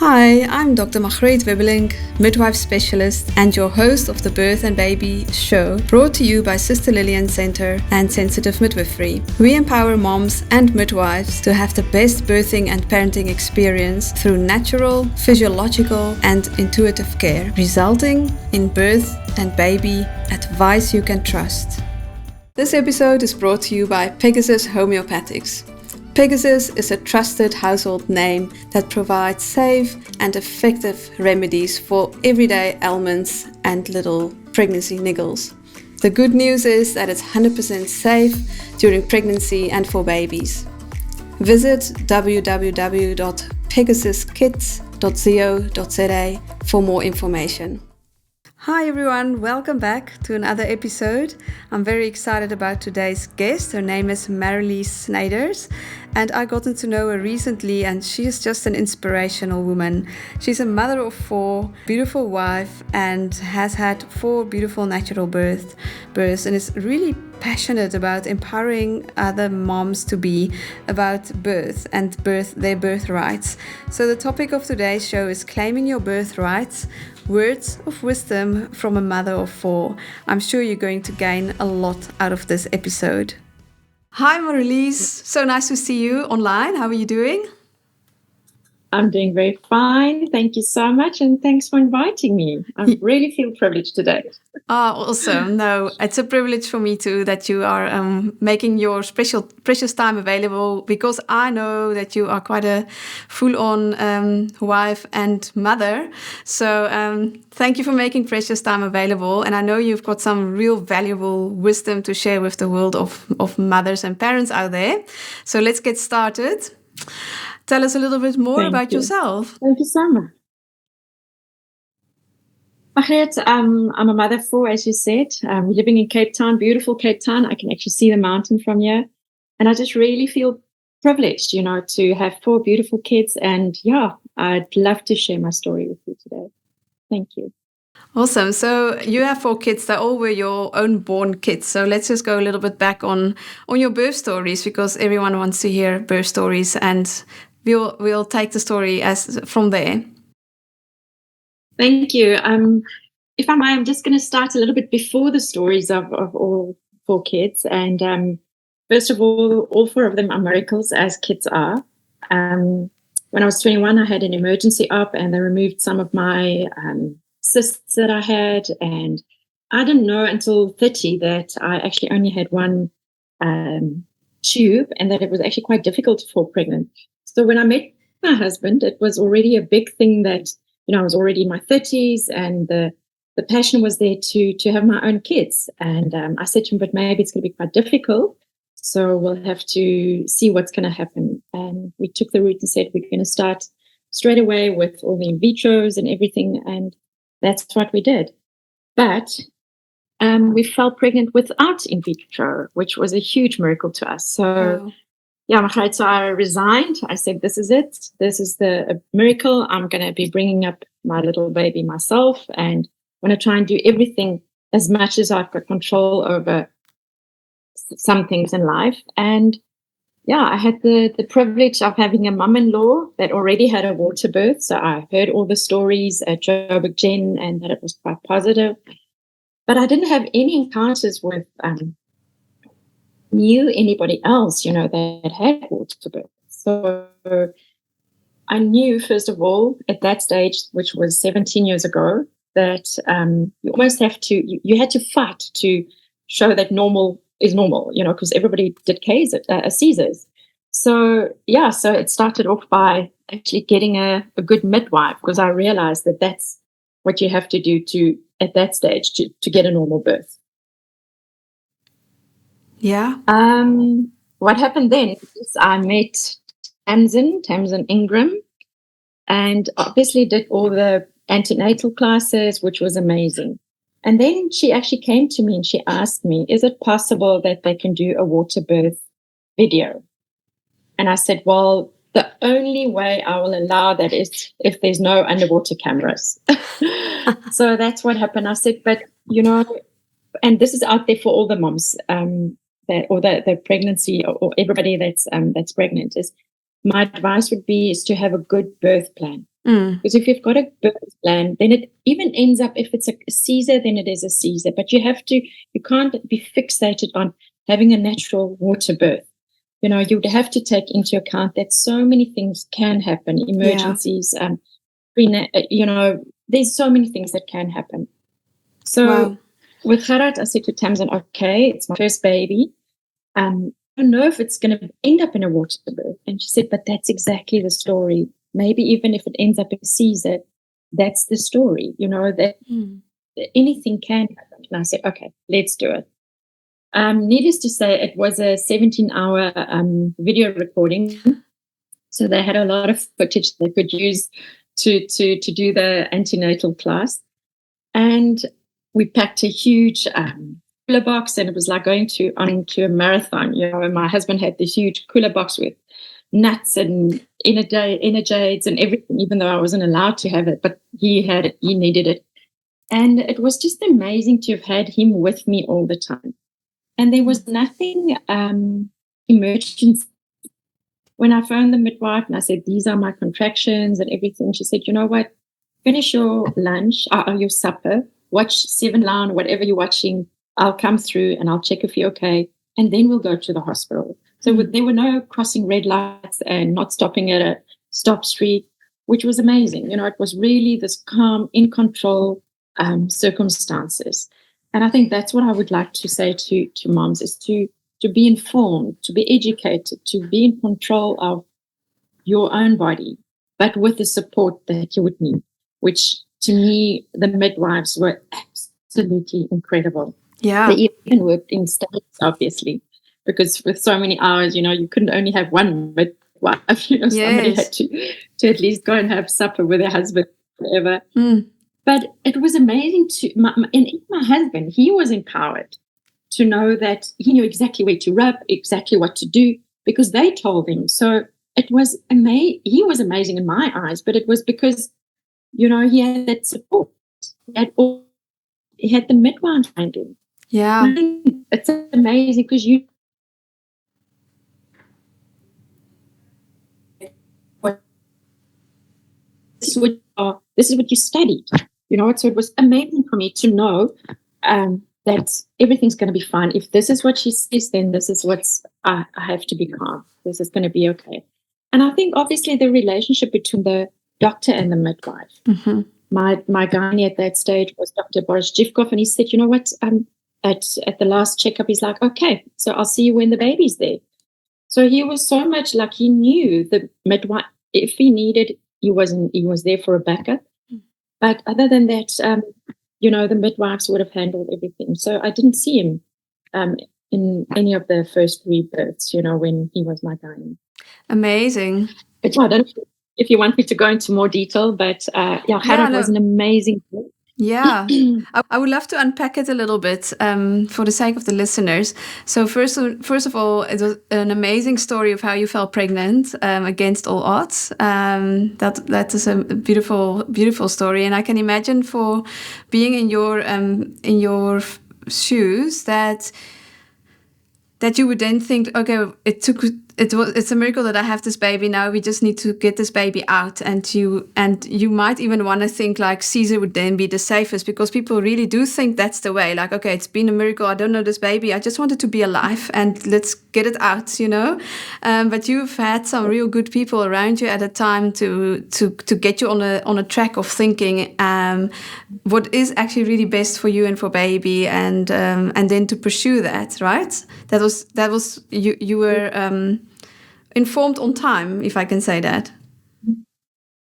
Hi, I'm Dr. Margreet Wibbeling, midwife specialist and your host of the Birth and Baby show, brought to you by Sister Lillian Center and Sensitive Midwifery. We empower moms and midwives to have the best birthing and parenting experience through natural, physiological, and intuitive care, resulting in birth and baby advice you can trust. This episode is brought to you by Pegasus Homeopathics. Pegasus is a trusted household name that provides safe and effective remedies for everyday ailments and little pregnancy niggles. The good news is that it's 100% safe during pregnancy and for babies. Visit www.pegasuskids.co.za for more information. Hi everyone, welcome back to another episode. I'm very excited about today's guest. Her name is Marilee Snyders, and I gotten to know her recently, and she is just an inspirational woman. She's a mother of 4, beautiful wife, and has had 4 beautiful natural births, and is really passionate about empowering other moms to be about birth and their birthrights. So the topic of today's show is claiming your birthrights. Words of wisdom from a mother of 4. I'm sure you're going to gain a lot out of this episode. Hi Marilee, so nice to see you online. How are you doing? I'm doing very fine. Thank you so much. And thanks for inviting me. I really feel privileged today. Oh, awesome. No, it's a privilege for me too that you are making your precious time available, because I know that you are quite a full-on wife and mother. So thank you for making precious time available. And I know you've got some real valuable wisdom to share with the world of mothers and parents out there. So let's get started. Tell us a little bit more about yourself. Thank you so much. Margreet, I'm a mother of 4, as you said, living in Cape Town, beautiful Cape Town. I can actually see the mountain from here. And I just really feel privileged, to have 4 beautiful kids. And I'd love to share my story with you today. Thank you. Awesome. So you have 4 kids that all were your own born kids. So let's just go a little bit back on your birth stories, because everyone wants to hear birth stories, and we'll take the story from there. Thank you. If I may, I'm just going to start a little bit before the stories of all 4 kids. And first of all 4 of them are miracles, as kids are. When I was 21, I had an emergency op, and they removed some of my cysts that I had. And I didn't know until 30 that I actually only had one tube, and that it was actually quite difficult to fall pregnant. So when I met my husband, it was already a big thing that, I was already in my 30s, and the passion was there to have my own kids. And I said to him, but maybe it's going to be quite difficult. So we'll have to see what's going to happen. And we took the route and said, we're going to start straight away with all the in vitros and everything. And that's what we did. But we fell pregnant without in vitro, which was a huge miracle to us. So so I resigned. I said, this is it. This is the miracle. I'm going to be bringing up my little baby myself, and I'm going to try and do everything as much as I've got control over some things in life. And I had the privilege of having a mum-in-law that already had a water birth. So I heard all the stories at Joburg Gen, and that it was quite positive. But I didn't have any encounters with knew anybody else, that had water birth. So I knew, first of all, at that stage, which was 17 years ago, that you almost have to, you had to fight to show that normal is normal, because everybody did Caesars. So, so it started off by actually getting a good midwife, because I realized that that's what you have to do at that stage to get a normal birth. Yeah. What happened then is I met Tamsin Ingram, and obviously did all the antenatal classes, which was amazing. And then she actually came to me and she asked me, is it possible that they can do a water birth video? And I said, well, the only way I will allow that is if there's no underwater cameras. So that's what happened. I said, but, and this is out there for all the moms, the pregnancy, or everybody that's pregnant, is my advice would be is to have a good birth plan. Mm. Because if you've got a birth plan, then it even ends up, if it's a Caesar, then it is a Caesar. But you can't be fixated on having a natural water birth. You'd have to take into account that so many things can happen, emergencies, there's so many things that can happen. So Wow. with Gerard, I said to Tamsin, okay, it's my first baby. I don't know if it's going to end up in a water birth. And she said, but that's exactly the story. Maybe even if it ends up in Caesar, that's the story, that anything can happen. And I said, okay, let's do it. Needless to say, it was a 17-hour video recording. So they had a lot of footage they could use to do the antenatal class. And we packed a huge cooler box, and it was like going onto a marathon. And my husband had this huge cooler box with nuts and Energides and everything, even though I wasn't allowed to have it, but he had it, he needed it. And it was just amazing to have had him with me all the time. And there was nothing emergency. When I phoned the midwife and I said, these are my contractions and everything, she said, you know what, finish your lunch or your supper, watch 7 Line, whatever you're watching, I'll come through and I'll check if you're okay, and then we'll go to the hospital. So there were no crossing red lights and not stopping at a stop street, which was amazing. It was really this calm, in control circumstances. And I think that's what I would like to say to moms, is to be informed, to be educated, to be in control of your own body, but with the support that you would need, which to me, the midwives were absolutely incredible. Yeah. They even worked in states, obviously, because with so many hours, you couldn't only have one midwife. Yes. Somebody had to at least go and have supper with their husband, whatever. But it was amazing and my husband, he was empowered to know that he knew exactly where to rub, exactly what to do, because they told him. So it was amazing. He was amazing in my eyes, but it was because, he had that support. He had the midwife behind him. Yeah. It's amazing because this is what you studied. So it was amazing for me to know that everything's going to be fine. If this is what she says, then this is I have to be calm. This is going to be okay. And I think obviously the relationship between the doctor and the midwife. Mm-hmm. My gynae at that stage was Dr. Boris Jivkov, and he said, you know what, at the last checkup, he's like, okay, so I'll see you when the baby's there. So he was so much like he knew the midwife, if he needed, he was there for a backup. But other than that, the midwives would have handled everything. So I didn't see him in any of the first rebirths, when he was my gynae. Amazing. But I don't know if you want me to go into more detail, but Gerard was an amazing book. Yeah, I would love to unpack it a little bit for the sake of the listeners. So first of all, it was an amazing story of how you fell pregnant against all odds. That is a beautiful, beautiful story, and I can imagine for being in your shoes that you would then think, okay, it's a miracle that I have this baby. Now we just need to get this baby out, and you might even want to think like Caesar would then be the safest, because people really do think that's the way. Like, okay, it's been a miracle. I don't know this baby. I just wanted to be alive, and let's get it out, But you've had some real good people around you at the time to get you on a track of thinking what is actually really best for you and for baby, and then to pursue that, right? That was you were informed on time, if I can say that.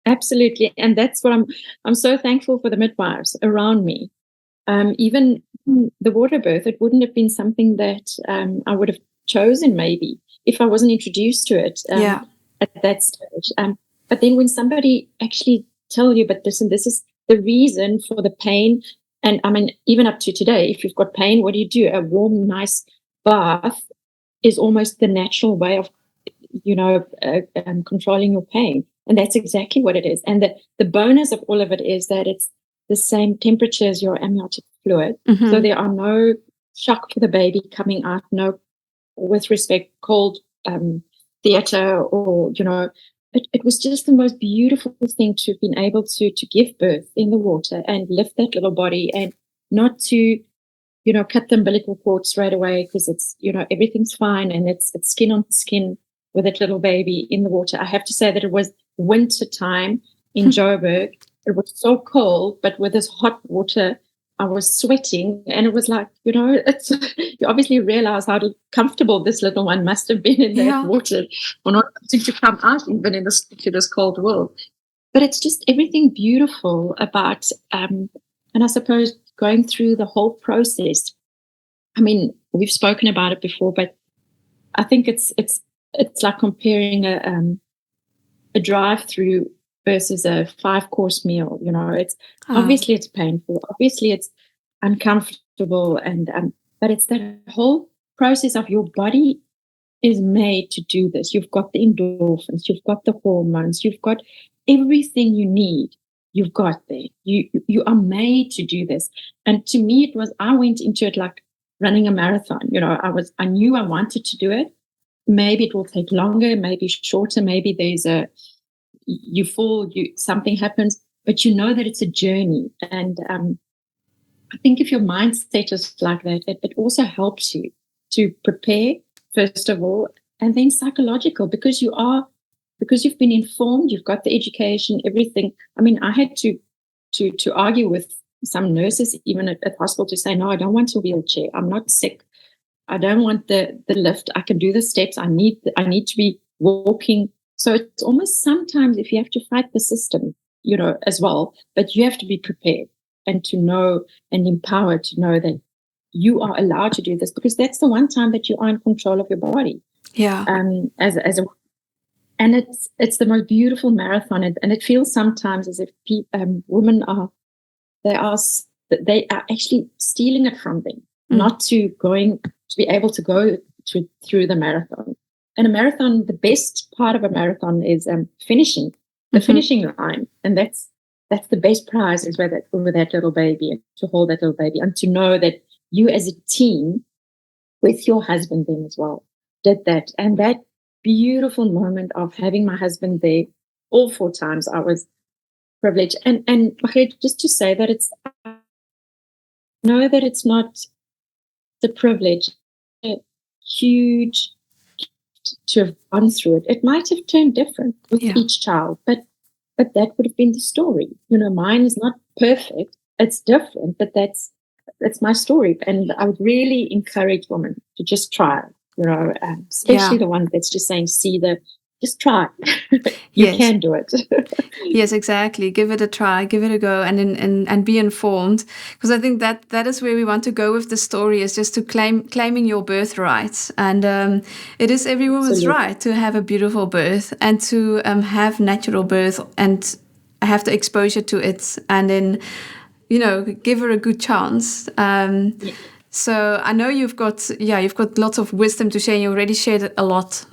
Absolutely, and that's what I'm so thankful for the midwives around me. Even the water birth, it wouldn't have been something that I would have chosen maybe if I wasn't introduced to it at that stage. But then when somebody actually tell you, but listen, this is the reason for the pain, and I mean, even up to today, if you've got pain, what do? A warm, nice bath is almost the natural way of controlling your pain, and that's exactly what it is. And the bonus of all of it is that it's the same temperature as your amniotic fluid, so there are no shock for the baby coming out, no, with respect, cold theater or it was just the most beautiful thing to have been able to give birth in the water and lift that little body, and not to, cut the umbilical cord straight away, because it's, everything's fine, and it's skin on skin with that little baby in the water. I have to say that it was winter time in Joburg. It was so cold, but with this hot water, I was sweating, and it was like, it's you obviously realize how comfortable this little one must have been in that water, or not wanting to come out even in this cold world. But it's just everything beautiful about, and I suppose going through the whole process. I mean, we've spoken about it before, but I think it's like comparing a drive-through versus a 5-course meal. It's obviously it's painful, obviously it's uncomfortable, and but it's that whole process of your body is made to do this. You've got the endorphins, you've got the hormones, you've got everything you need. You've got there. You are made to do this. And to me, I went into it like running a marathon. I knew I wanted to do it. Maybe it will take longer, maybe shorter, maybe there's you fall, something happens, but you know that it's a journey. And I think if your mindset is like that, it also helps you to prepare, first of all, and then psychological, because you've been informed, you've got the education, everything. I mean, I had to argue with some nurses, even at hospital, to say, no, I don't want a wheelchair. I'm not sick. I don't want the lift. I can do the steps. I need to be walking. So it's almost sometimes if you have to fight the system, as well, but you have to be prepared and to know and empowered to know that you are allowed to do this, because that's the one time that you are in control of your body. Yeah. And it's the most beautiful marathon, and it feels sometimes as if women are actually stealing it from them, not to be able to go through the marathon. And a marathon, the best part of a marathon is finishing the finishing line, and that's the best prize, is with that little baby, and to hold that little baby, and to know that you as a team with your husband then as well did that. And that beautiful moment of having my husband there all 4 times, I was privileged. And just to say that know that it's not the privilege, a huge to have gone through it. It might have turned different with each child, but that would have been the story. Mine is not perfect. It's different, but that's my story. And I would really encourage women to just try, especially the one that's just saying, just try. You can do it. Yes, exactly. Give it a try, give it a go, and be informed. Because I think that is where we want to go with the story, is just to claiming your birthright. And it is every woman's right to have a beautiful birth, and to have natural birth, and have the exposure to it, and then, give her a good chance. So I know you've got lots of wisdom to share. You already shared it a lot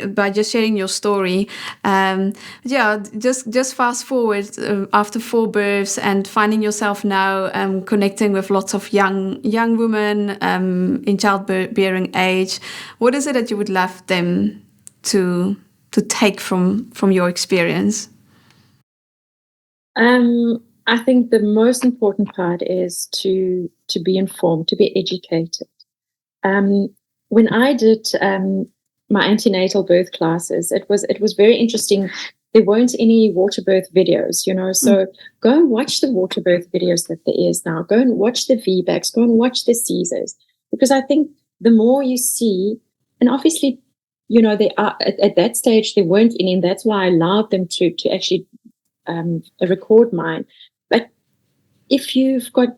by just sharing your story. Just fast forward after 4 births and finding yourself now connecting with lots of young women in childbearing age. What is it that you would love them to take from your experience? I think the most important part is to be informed, to be educated. When I did my antenatal birth classes, it was very interesting. There weren't any water birth videos, so go and watch the water birth videos that there is now. Go and watch the VBACs, go and watch the Caesars, because I think the more you see, and obviously, they are at that stage there weren't any, and that's why I allowed them to actually record mine. But if you've got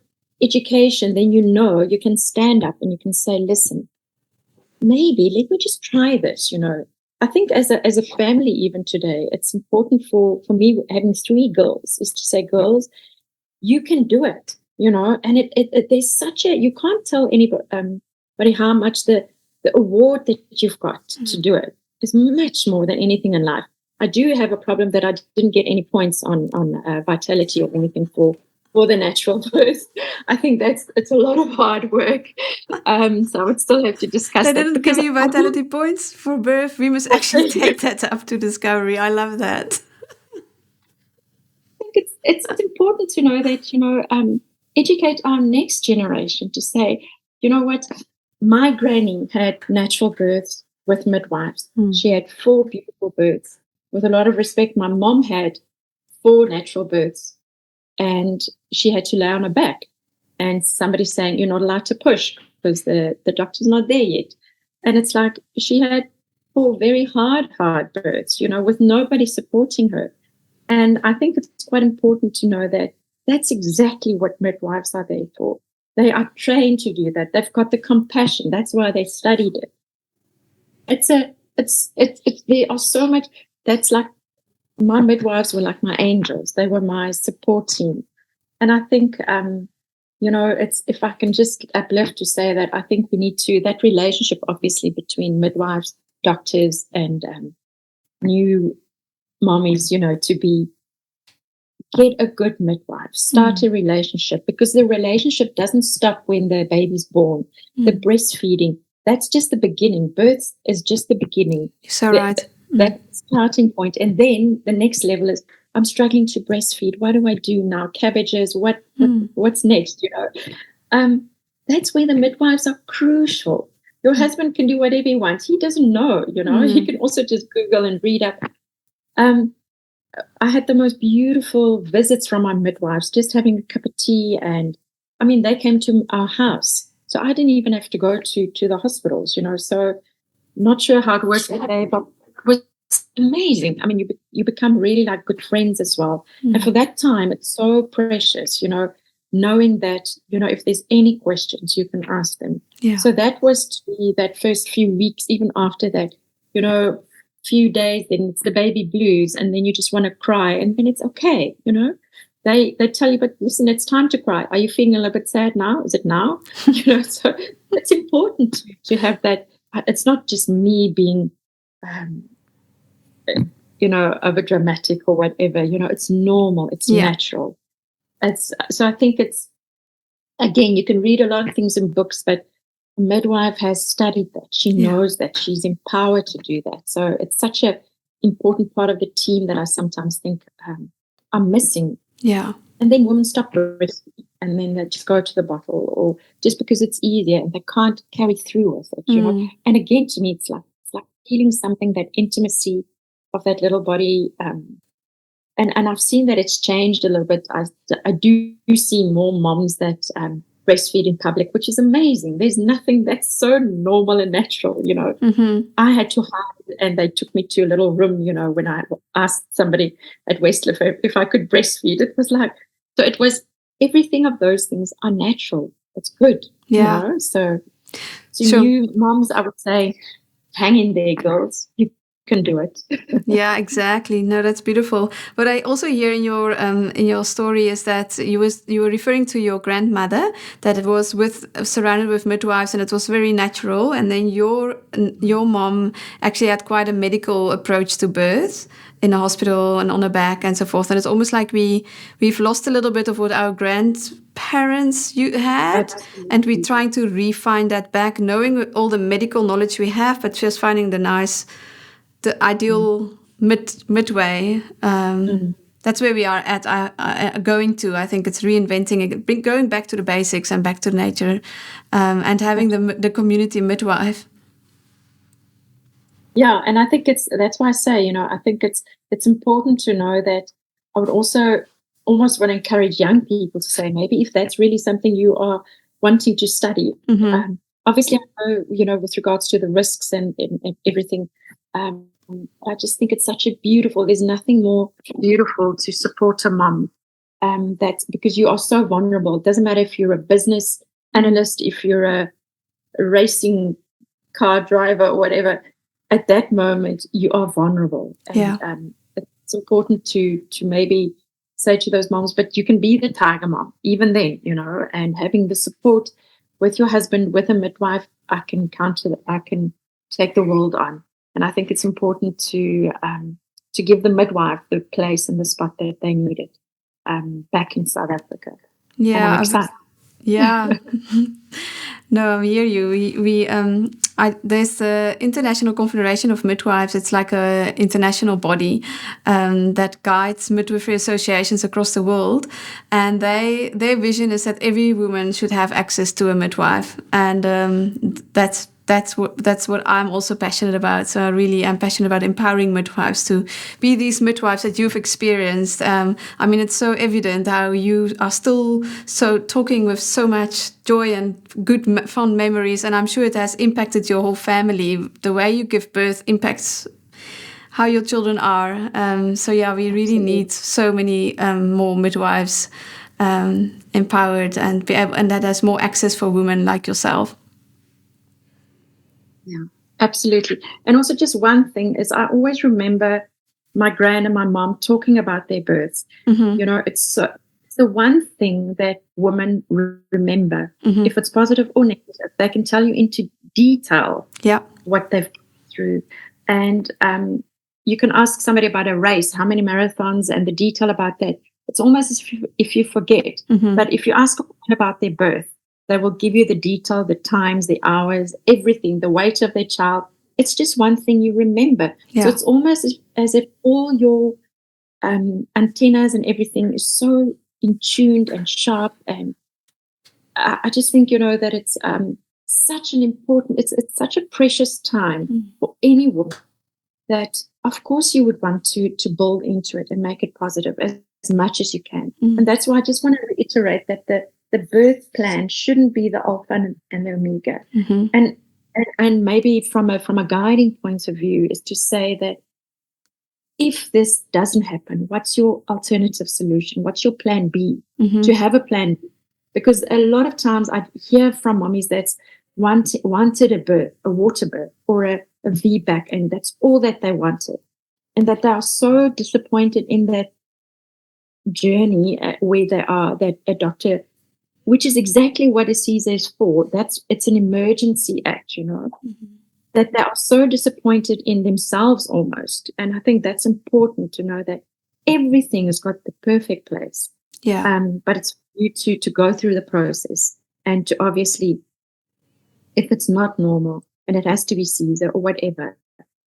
education, then you can stand up and you can say, listen, maybe let me just try this. I think as a family, even today, it's important for me having 3 girls, is to say, girls, you can do it, and it there's such you can't tell anybody how much the award that you've got to do it is much more than anything in life. I do have a problem that I didn't get any points on Vitality or anything for for the natural birth. I think it's a lot of hard work. So I would still have to discuss They that didn't give because you vitality points for birth. We must actually I take that up to Discovery. I love that. think it's important to know that, educate our next generation to say, you know what, my granny had natural births with midwives. She had 4 beautiful births. With a lot of respect, my mom had 4 natural births, and she had to lay on her back. And somebody's saying, you're not allowed to push because the doctor's not there yet. And it's like she had 4 very hard births, with nobody supporting her. And I think it's quite important to know that that's exactly what midwives are there for. They are trained to do that. They've got the compassion. That's why they studied it. There are so much. That's like, my midwives were like my angels. They were my support team. And I think, it's, if I can just uplift to say that I think we need to, that relationship obviously between midwives, doctors, and new mommies, to get a good midwife, start a relationship, because the relationship doesn't stop when the baby's born. The breastfeeding, that's just the beginning. Birth is just the beginning. You're so right. That starting point. And then the next level is, I'm struggling to breastfeed. What do I do now? Cabbages, what's next? That's where the midwives are crucial. Your husband can do whatever he wants. He doesn't know, He can also just Google and read up. I had the most beautiful visits from my midwives, just having a cup of tea. And I mean, they came to our house. So I didn't even have to go to the hospitals, So not sure how it works today, but it was amazing. I mean, you become really like good friends as well. And for that time, it's so precious, knowing that, if there's any questions, you can ask them. Yeah. So that was to me that first few weeks, even after that, few days, then it's the baby blues, and then you just want to cry, and then it's okay, They tell you, but listen, it's time to cry. Are you feeling a little bit sad now? Is it now? So it's important to have that. It's not just me being, over dramatic or whatever. It's normal. It's natural. So I think it's, again, you can read a lot of things in books, but a midwife has studied that. She knows that. She's empowered to do that. So it's such an important part of the team that I sometimes think I'm missing. Yeah. And then women stop breastfeeding, and then they just go to the bottle, or just because it's easier and they can't carry through with it, And again, to me, it's like feeling something, that intimacy of that little body. And I've seen that it's changed a little bit. I do see more moms that breastfeed in public, which is amazing. There's nothing that's so normal and natural, I had to hide, and they took me to a little room, when I asked somebody at Westliff if I could breastfeed. It was like, so it was, everything of those things are natural. It's good. Yeah. So you moms, I would say, hang in there, girls. You can do it. Yeah, exactly. No, that's beautiful. What I also hear in your story is that you were referring to your grandmother, that it was surrounded with midwives, and it was very natural. And then your mom actually had quite a medical approach to birth in a hospital and on her back and so forth. And it's almost like we've lost a little bit of what our grandparents had. Absolutely. And we're trying to refine that back, knowing all the medical knowledge we have, but just finding the ideal midway. That's where we are at going to. I think it's reinventing it, going back to the basics and back to nature, and having the community midwife. Yeah, and I think that's why I say, I think it's important to know that. I would also almost want to encourage young people to say, maybe if that's really something you are wanting to study. Obviously, I know, with regards to the risks and everything, I just think it's such a beautiful, there's nothing more beautiful to support a mom. That's because you are so vulnerable. It doesn't matter if you're a business analyst, if you're a racing car driver or whatever, at that moment you are vulnerable. And it's important to maybe say to those moms, but you can be the tiger mom, even then, and having the support with your husband, with a midwife, I can take the world on. And I think it's important to give the midwife the place and the spot that they need it. back in South Africa. Yeah, and I'm excited. Yeah. No, I hear you. There's the International Confederation of Midwives. It's like a international body that guides midwifery associations across the world, and their vision is that every woman should have access to a midwife, and that's what I'm also passionate about. So I really am passionate about empowering midwives to be these midwives that you've experienced. I mean, it's so evident how you are still so talking with so much joy and good fond memories, and I'm sure it has impacted your whole family. The way you give birth impacts how your children are. So yeah, we really need so many more midwives empowered and be able, and that has more access for women like yourself. Yeah, absolutely. And also, just one thing is, I always remember my gran and my mom talking about their births. Mm-hmm. You know, it's the one thing that women remember. Mm-hmm. If it's positive or negative, they can tell you into detail what they've gone through. And you can ask somebody about a race, how many marathons, and the detail about that. It's almost as if you forget. Mm-hmm. But if you ask a woman about their birth, they will give you the detail, the times, the hours, everything, the weight of their child. It's just one thing you remember. Yeah. So it's almost as if all your antennas and everything is so in tuned and sharp. And I just think, that it's such an important, it's such a precious time for any woman that, of course, you would want to build into it and make it positive as much as you can. And that's why I just want to reiterate that the birth plan shouldn't be the alpha and the omega. And maybe from a guiding point of view is to say that if this doesn't happen, what's your alternative solution? What's your plan B? To have a plan B. Because a lot of times I hear from mommies that's wanted a birth, a water birth, or a VBAC, and that's all that they wanted. And that they are so disappointed in that journey where they are, that a doctor, which is exactly what a CSER is for. It's an emergency act, that they are so disappointed in themselves almost. And I think that's important to know that everything has got the perfect place. Yeah. But it's for you to go through the process and to obviously, if it's not normal and it has to be CSER or whatever,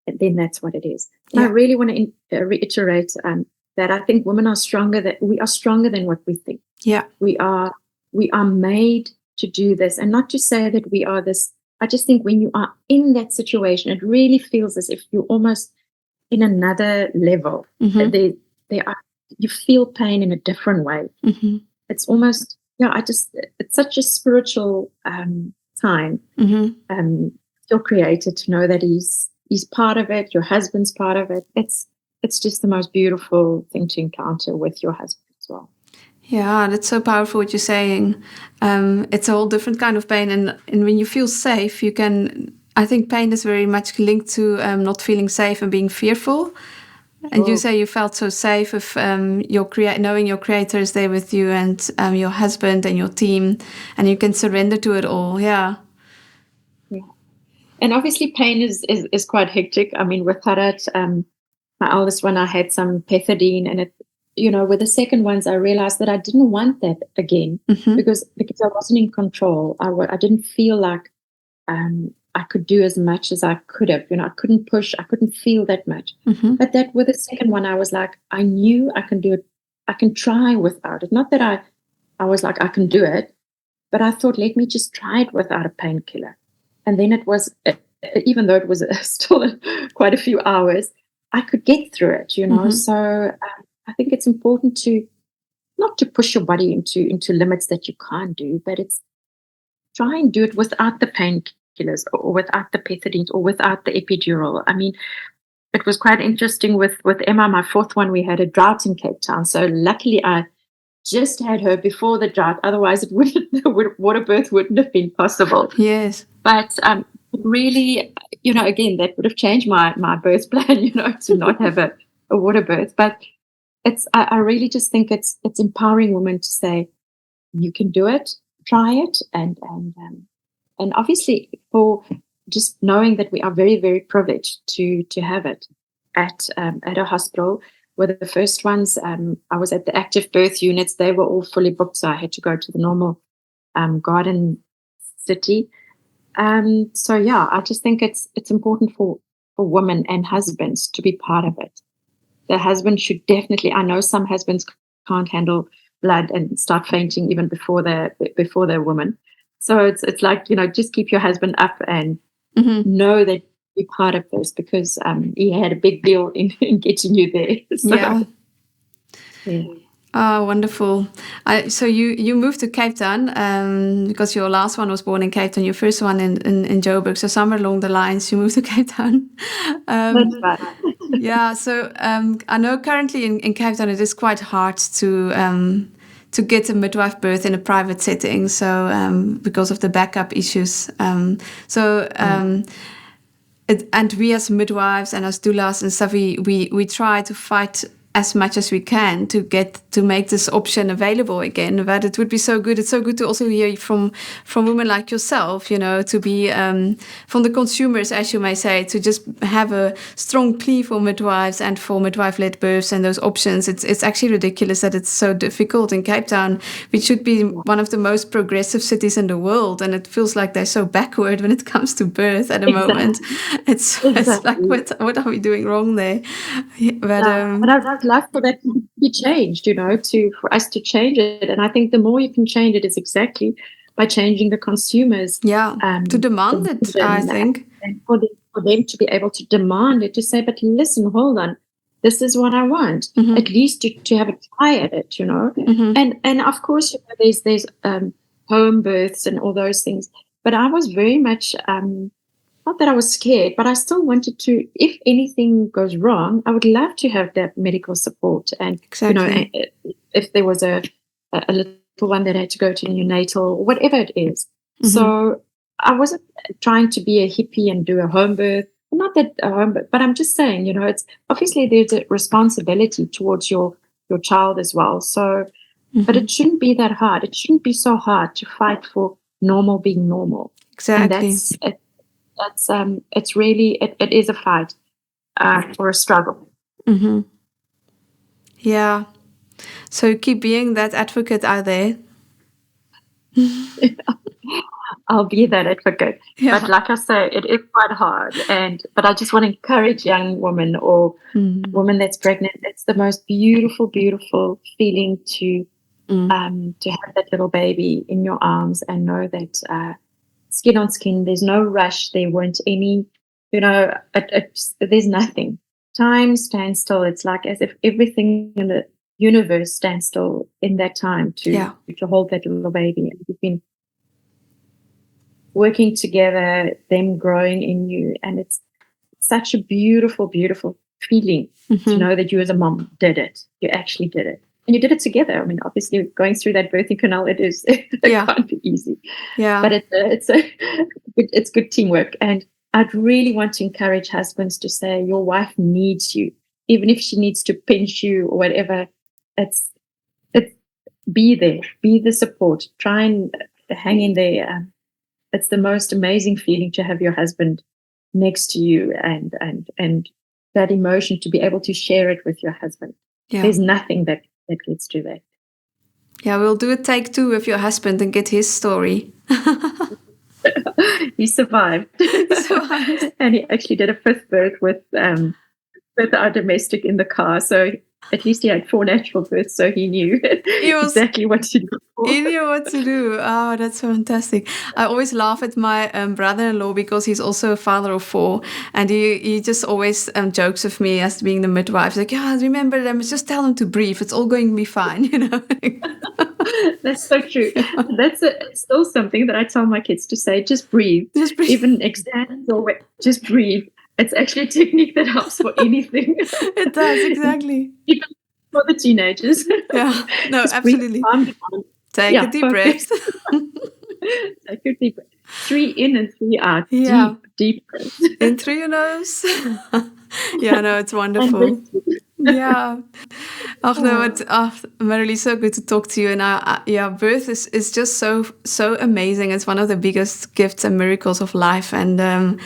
then that's what it is. And I really want to reiterate that I think women are stronger, that we are stronger than what we think. Yeah. We are made to do this, and not to say that we are this. I just think when you are in that situation, it really feels as if you're almost in another level. You feel pain in a different way. It's almost, it's such a spiritual time. Your creator, to know that he's part of it, your husband's part of it. It's just the most beautiful thing to encounter with your husband as well. Yeah, that's so powerful what you're saying. It's a whole different kind of pain. And when you feel safe, I think pain is very much linked to not feeling safe and being fearful. And you say you felt so safe with knowing your creator is there with you, and your husband and your team, and you can surrender to it all. Yeah. And obviously pain is quite hectic. I mean, with Harat, my eldest one, I had some pethidine, and it, with the second ones, I realized that I didn't want that again because I wasn't in control. I didn't feel like I could do as much as I could have. I couldn't push. I couldn't feel that much. But that with the second one, I was like, I knew I can do it. I can try without it. Not that I was like, I can do it, but I thought, let me just try it without a painkiller. And then it was, even though it was still quite a few hours, I could get through it, So I think it's important to not to push your body into limits that you can't do, but it's try and do it without the painkillers or without the pethidines or without the epidural. I mean, it was quite interesting with Emma, my fourth one. We had a drought in Cape Town, so luckily I just had her before the drought. Otherwise, water birth wouldn't have been possible. Yes, but really, again, that would have changed my birth plan, to not have a water birth. But I really just think it's empowering women to say, you can do it, try it, and obviously for just knowing that we are very, very privileged to have it at a hospital were the first ones. I was at the active birth units. They were all fully booked, so I had to go to the normal Garden City. So yeah, I just think it's important for women and husbands to be part of it. The husband should definitely. I know some husbands can't handle blood and start fainting even before they're women. So it's like, just keep your husband up and know that you're part of this, because he had a big deal in getting you there. So, yeah. Oh, wonderful. So you moved to Cape Town because your last one was born in Cape Town, your first one in Joburg. So somewhere along the lines, you moved to Cape Town. That's right. Yeah, so I know currently in Cape Town it is quite hard to get a midwife birth in a private setting, so because of the backup issues. And we as midwives and as doulas and stuff, we try to fight as much as we can to make this option available again. But it would be so good. It's so good to also hear from women like yourself, to be from the consumers, as you may say, to just have a strong plea for midwives and for midwife-led births and those options. It's actually ridiculous that it's so difficult in Cape Town, which should be one of the most progressive cities in the world, and it feels like they're so backward when it comes to birth at the moment. It's like, what are we doing wrong there? But I'd love for that to be changed, for us to change it. And I think the more you can change it is exactly by changing the consumers. Yeah, to demand it, I think. And for them to be able to demand it, to say, but listen, hold on, this is what I want. At least to have a try at it, And of course, there's home births and all those things. But I was very much... not that I was scared, but I still wanted to, if anything goes wrong, I would love to have that medical support. And, if there was a little one that had to go to neonatal, whatever it is. So I wasn't trying to be a hippie and do a home birth. Not that a home birth, but I'm just saying, it's obviously there's a responsibility towards your child as well. So, but it shouldn't be that hard. It shouldn't be so hard to fight for normal being normal. Exactly. And it's really, it is a fight or a struggle. Yeah. So keep being that advocate out there. I'll be that advocate. Yeah. But like I say, it is quite hard. But I just want to encourage young women or women that's pregnant. It's the most beautiful, beautiful feeling to have that little baby in your arms and know that skin on skin, there's no rush, there weren't any, there's nothing. Time stands still. It's like as if everything in the universe stands still in that time to hold that little baby. And you've been working together, them growing in you, and it's such a beautiful, beautiful feeling to know that you as a mom did it. You actually did it. And you did it together. I mean, obviously, going through that birthing canal, it can't be easy. Yeah. But it's good teamwork. And I'd really want to encourage husbands to say, your wife needs you, even if she needs to pinch you or whatever. It's be there, be the support. Try and hang in there. It's the most amazing feeling to have your husband next to you, and that emotion to be able to share it with your husband. Yeah. There's nothing that gets to that. Yeah, we'll do a take 2 with your husband and get his story. He survived. And he actually did a 5th birth with our domestic in the car. So at least he had 4 natural births, so he knew exactly what to do. He knew what to do. Oh, that's fantastic. I always laugh at my brother-in-law because he's also a father of 4. And he just always jokes with me as being the midwife. He's like, yeah, remember them. Just tell them to breathe. It's all going to be fine, That's so true. It's still something that I tell my kids to say, just breathe. Just breathe. Even exams or just breathe. It's actually a technique that helps for anything. It does, exactly. Even for the teenagers. Yeah, no, just absolutely. Take a deep breath. Take a deep breath. 3 in and 3 out. Yeah. Deep breath. In through your nose. Yeah, no, it's wonderful. Yeah. Oh no, Marilee, so good to talk to you. And yeah, birth is just so amazing. It's one of the biggest gifts and miracles of life. And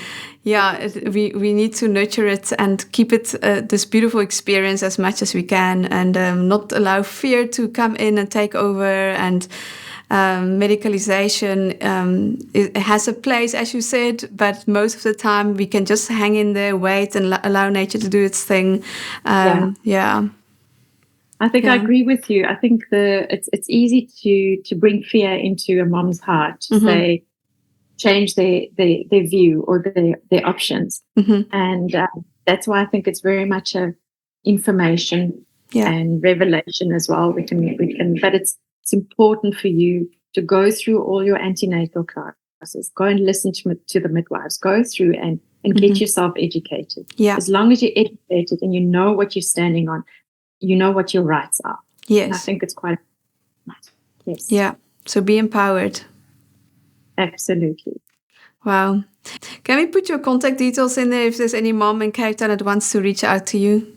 we need to nurture it and keep it this beautiful experience as much as we can, and not allow fear to come in and take over. And medicalization it has a place, as you said, but most of the time we can just hang in there, wait, and allow nature to do its thing. Yeah. I think I agree with you. I think it's easy to bring fear into a mom's heart, to say, change their view or their options. And that's why I think it's very much a information and revelation as well. We can, but it's important for you to go through all your antenatal classes, go and listen to the midwives, go through and get yourself educated. Yeah. As long as you're educated and you know what you're standing on, you know what your rights are. Yes. And I think it's quite nice. Yes. Yeah. So be empowered. Absolutely. Wow. Can we put your contact details in there if there's any mom in Cape Town that wants to reach out to you?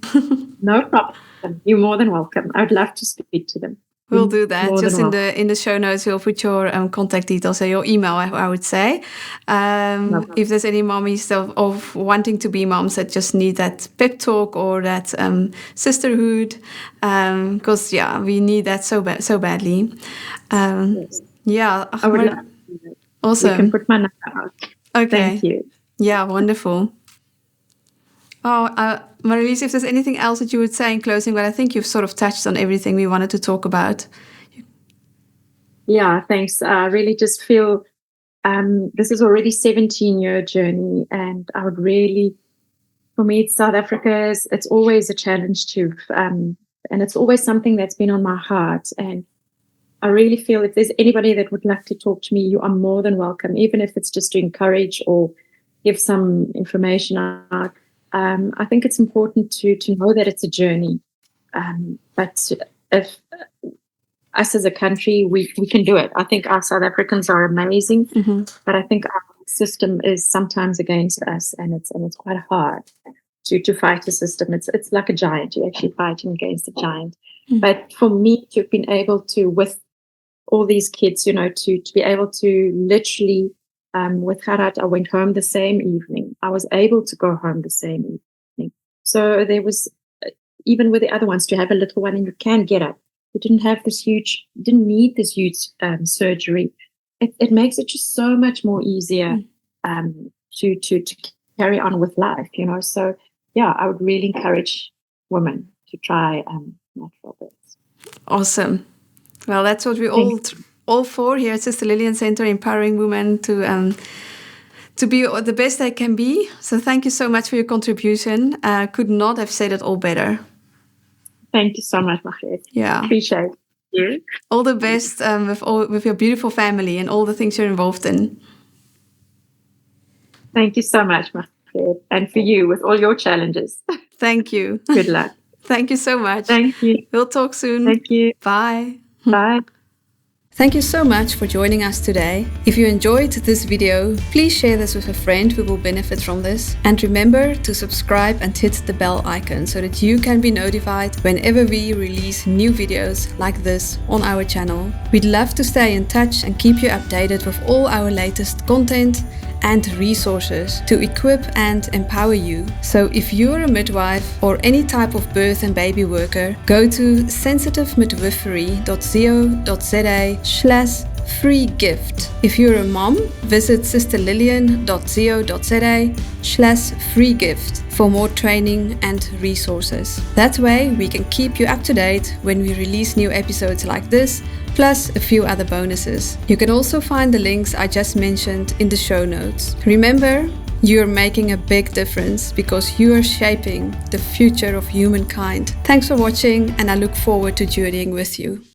No problem. You're more than welcome. I would love to speak to them. We'll do that. Just in the show notes, we'll put your contact details, so your email, I would say. If there's any mommies of wanting to be moms that just need that pep talk or that sisterhood, because we need that so badly. Yes. Yeah, I would love to do that. Awesome. You can put my number out. Okay. Thank you. Yeah, wonderful. Oh, Marilee, if there's anything else that you would say in closing, but I think you've sort of touched on everything we wanted to talk about. Yeah, thanks. I really just feel this is already 17-year journey, and I would really, for me, South Africa it's always a challenge to, and it's always something that's been on my heart. And I really feel if there's anybody that would like to talk to me, you are more than welcome, even if it's just to encourage or give some information out. I think it's important to know that it's a journey, but if us as a country, we can do it. I think our South Africans are amazing, but I think our system is sometimes against us, and it's quite hard to fight a system. It's like a giant. You're actually fighting against a giant. But for me to have been able to, with all these kids, to be able to literally. With Gerard, I went home the same evening. I was able to go home the same evening. So there was, even with the other ones, to have a little one and you can get up. You didn't need this huge surgery. It makes it just so much more easier to carry on with life, So, I would really encourage women to try natural births. Awesome. Well, that's what we all for here at Sister Lillian Center, empowering women to be the best they can be. So thank you so much for your contribution. Could not have said it all better. Thank you so much, Margriet. Yeah. Appreciate you. All the best with your beautiful family and all the things you're involved in. Thank you so much, Margriet. And for you with all your challenges. Thank you. Good luck. Thank you so much. Thank you. We'll talk soon. Thank you. Bye. Bye. Thank you so much for joining us today. If you enjoyed this video, please share this with a friend who will benefit from this. And remember to subscribe and hit the bell icon so that you can be notified whenever we release new videos like this on our channel. We'd love to stay in touch and keep you updated with all our latest content and resources to equip and empower you. So if you're a midwife or any type of birth and baby worker, go to sensitivemidwifery.co.za/free gift. If you're a mom, visit sisterlillian.co.za/free gift for more training and resources. That way we can keep you up to date when we release new episodes like this, plus a few other bonuses. You can also find the links I just mentioned in the show notes. Remember, you're making a big difference because you are shaping the future of humankind. Thanks for watching, and I look forward to journeying with you.